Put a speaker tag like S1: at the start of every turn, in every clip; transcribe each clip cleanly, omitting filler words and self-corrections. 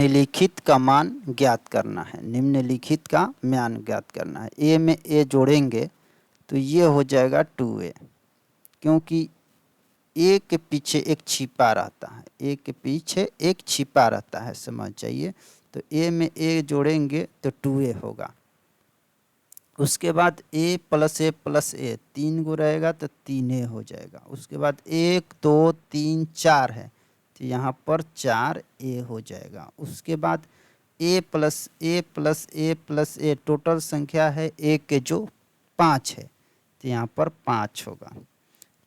S1: निम्नलिखित का मान ज्ञात करना है। निम्नलिखित का मान ज्ञात करना है। ए में ए जोड़ेंगे तो ये हो जाएगा 2a, क्योंकि ए के पीछे एक छिपा रहता है। ए के पीछे एक छिपा रहता है, समझ जाइए। तो ए में ए जोड़ेंगे तो 2a होगा। उसके बाद a प्लस ए 3 गो रहेगा तो 3a हो जाएगा। उसके बाद 1 2 3 4 है तो यहाँ पर 4a हो जाएगा। उसके बाद a plus A plus A plus A total संख्या है a के जो 5 है तो यहाँ पर 5 होगा।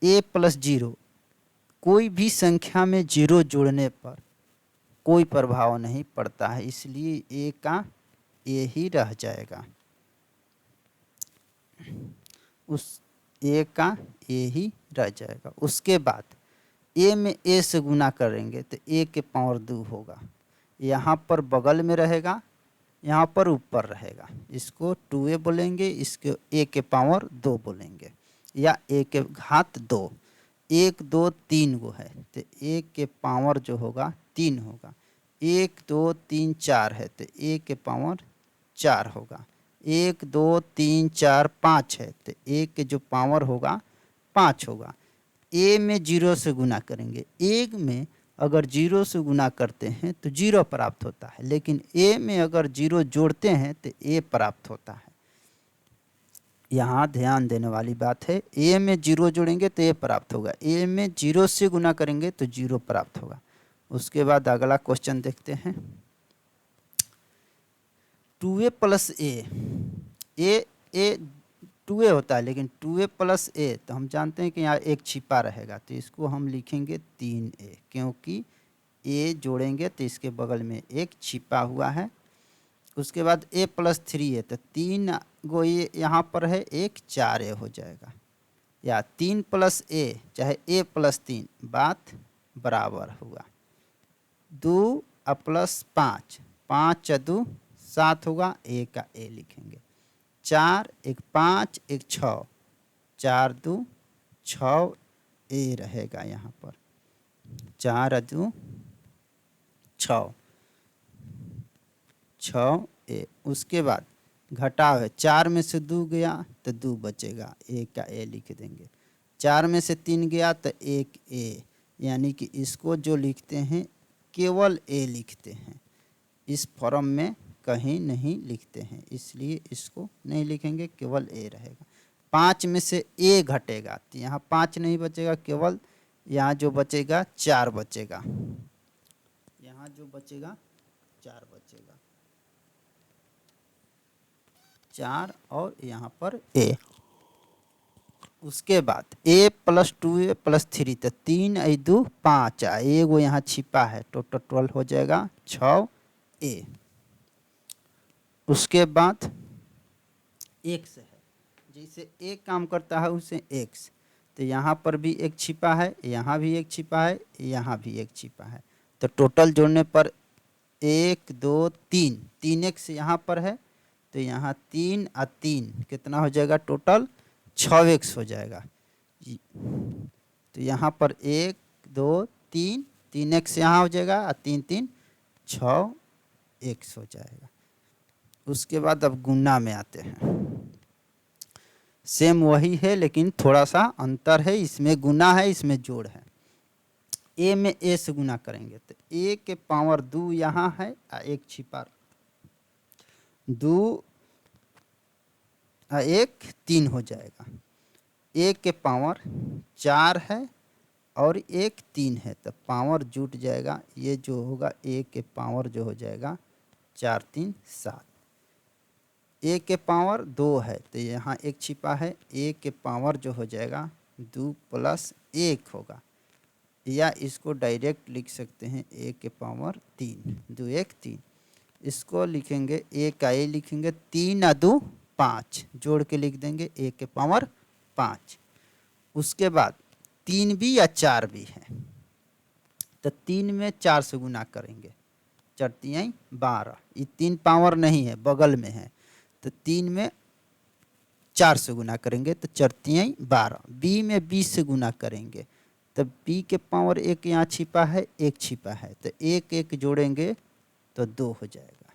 S1: a प्लस 0, कोई भी संख्या में 0 जोड़ने पर कोई प्रभाव नहीं पड़ता है, इसलिए a का a ही रह जाएगा। उस ए का ए ही रह जाएगा। उसके बाद ए में ए से गुना करेंगे तो ए के पावर 2 होगा। यहाँ पर बगल में रहेगा, यहाँ पर ऊपर रहेगा। इसको 2a बोलेंगे, इसको ए के पावर 2 बोलेंगे या ए के घात 2। 1 2 3 गो है तो ए के पावर जो होगा 3 होगा। 1 2 3 4 है तो ए के पावर 4 होगा। 1 2 3 4 5 है तो ए के जो पावर होगा 5 होगा। ए में 0 से गुना करेंगे। एक में अगर 0 से गुना करते हैं तो 0 प्राप्त होता है, लेकिन ए में अगर 0 जोड़ते हैं तो ए प्राप्त होता है। यहाँ ध्यान देने वाली बात है, ए में 0 जोड़ेंगे तो ए प्राप्त होगा, ए में 0 से गुना करेंगे तो 0 प्राप्त होगा। उसके बाद अगला क्वेश्चन देखते हैं। 2a प्लस ए 2a होता है, लेकिन 2a प्लस ए तो हम जानते हैं कि यहाँ एक छिपा रहेगा तो इसको हम लिखेंगे 3a, क्योंकि a जोड़ेंगे तो इसके बगल में एक छिपा हुआ है। उसके बाद a प्लस 3a तो 3 गो ये यहाँ पर है, एक 4a हो जाएगा। या 3 प्लस a चाहे a प्लस 3 बात बराबर हुआ। 2 प्लस 5 5 2 7 होगा, a का a लिखेंगे। 4 1 5 1 6 4 2 6 a रहेगा यहाँ पर। 4 2 6 a। उसके बाद घटाव है, 4 में से 2 गया तो 2 बचेगा, a का a लिख देंगे। 4 में से 3 गया तो 1 a, यानी कि इसको जो लिखते हैं केवल a लिखते हैं, इस फॉर्म में कहीं नहीं लिखते हैं, इसलिए इसको नहीं लिखेंगे, केवल a रहेगा। 5 में से a घटेगा तो यहाँ 5 नहीं बचेगा, केवल यहाँ जो बचेगा 4 बचेगा। यहाँ जो बचेगा 4 बचेगा, 4 और यहाँ पर a। उसके बाद a प्लस 2a प्लस 3 तो 3 2 5 a वो यहाँ छिपा है, टोटल 12 हो जाएगा 6a। उसके बाद x है, जैसे एक काम करता है उसे x, तो यहाँ पर भी एक छिपा है, यहाँ भी एक छिपा है, यहाँ भी एक छिपा है, तो टोटल जोड़ने पर 1 2 3 3x यहाँ पर है तो यहाँ 3 और 3 कितना हो जाएगा, टोटल 6x हो जाएगा। तो यहाँ पर 1 2 3 3x यहाँ हो जाएगा और 3 3 6x हो जाएगा। उसके बाद अब गुना में आते हैं। सेम वही है लेकिन थोड़ा सा अंतर है, इसमें गुना है इसमें जोड़ है। a में a से गुना करेंगे तो a के पावर 2 यहाँ है और एक छिपा 2 और 1 3 हो जाएगा। a के पावर 4 है और 1 3 है तो पावर जुट जाएगा, ये जो होगा a के पावर जो हो जाएगा 4 3 7। a के पावर 2 है तो यहाँ एक छिपा है, a के पावर जो हो जाएगा 2 प्लस 1 होगा, या इसको डायरेक्ट लिख सकते हैं a के पावर 3 2 1 3। इसको लिखेंगे a का a लिखेंगे, 3 और 2 5 जोड़ के लिख देंगे a के पावर 5। उसके बाद 3 भी या 4 भी है तो 3 में 4 से गुना करेंगे, 4 3 12, ये 3 पावर नहीं है बगल में है तो 3 में 4 से गुना करेंगे तो 4 3 12। b में 20 से गुना करेंगे तो b के पावर 1 यहाँ छिपा है, 1 छिपा है तो 1 1 जोड़ेंगे तो 2 हो जाएगा।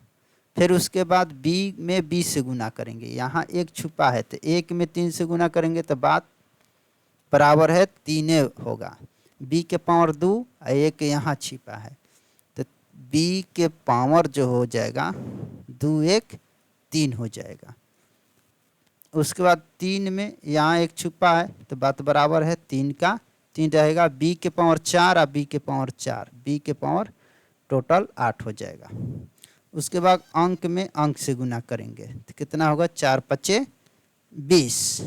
S1: फिर उसके बाद b में b से गुना करेंगे, यहाँ 1 छुपा है तो 1 में 3 से गुना करेंगे तो बात बराबर है 3 होगा। b के पावर 2 और 1 यहाँ छिपा है तो b के पावर जो हो जाएगा 2 1 3 हो जाएगा। उसके बाद 3 में यहाँ 1 छुपा है तो बात बराबर है 3 का 3 रहेगा। b के पावर 4 और b के पावर 4, b के पावर टोटल 8 हो जाएगा। उसके बाद अंक में अंक से गुना करेंगे तो कितना होगा 4 पचे 20।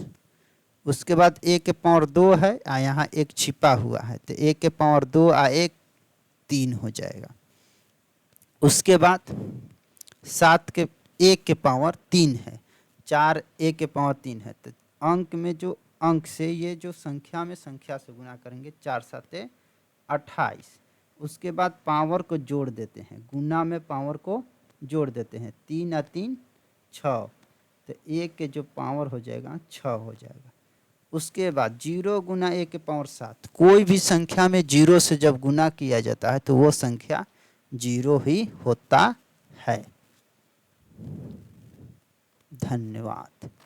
S1: उसके बाद a के पावर 2 है और यहाँ 1 छिपा हुआ है तो a के पावर 2 और 1 3 हो जाएगा। उसके बाद 7 के a के पावर 3 है, 4 a के पावर 3 है तो अंक में जो अंक से ये जो संख्या में संख्या से गुना करेंगे 4 7 28। उसके बाद पावर को जोड़ देते हैं, गुना में पावर को जोड़ देते हैं, 3 और 3 6 तो a के जो पावर हो जाएगा 6 हो जाएगा। उसके बाद 0 गुना a के पावर 7, कोई भी संख्या में 0 से जब गुना किया जाता है तो वो संख्या 0 ही होता है। धन्यवाद।